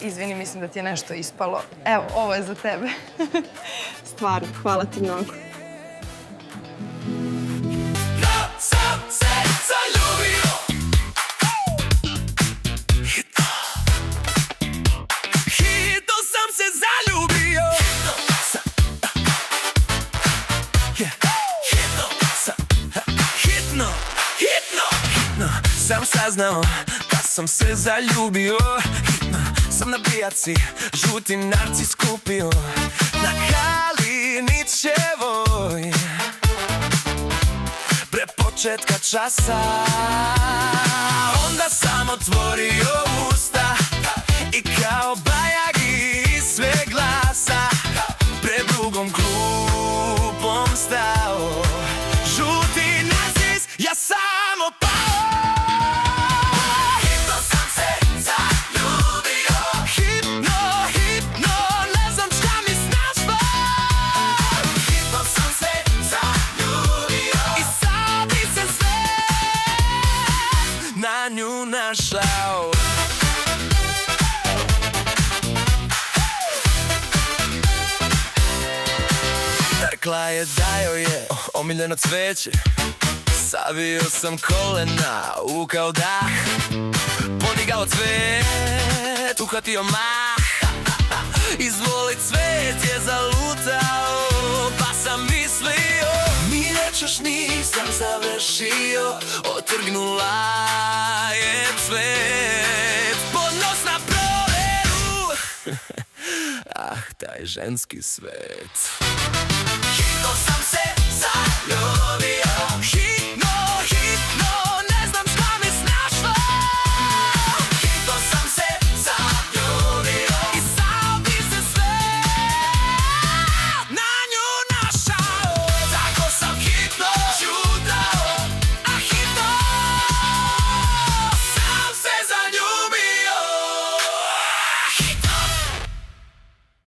Izvini, mislim da ti je nešto ispalo. Evo, ovo je za tebe. Stvarno, hvala ti mnogo. Sam se zaljubio. Hitno sam se zaljubio. Hitno sam saznao da sam se zaljubio. Hitno sam na pijaci žuti narcis kupio na Kalinićevoj pre početka časa. Onda sam otvorio usta i kao bajagi iz sve glasa pred drugom klupom stao. Žuti narcis, ja sam opao. Hitno sam se zaljubio. Hitno, ne znam šta mi snašlo. Hitno sam se zaljubio i sad bi se sve na nju našao. Rekla je da joj je omiljeno cveće. Savio sam kolena, ukao dah, podigao cvet, uhvatio mah. Izvoli, cvet je zalutao, pa sam mislio mi nećeš, nisam završio. Otrgnula je cvet, podnos na proveru. Ah, taj ženski svet. Hitno sam se zaljubio.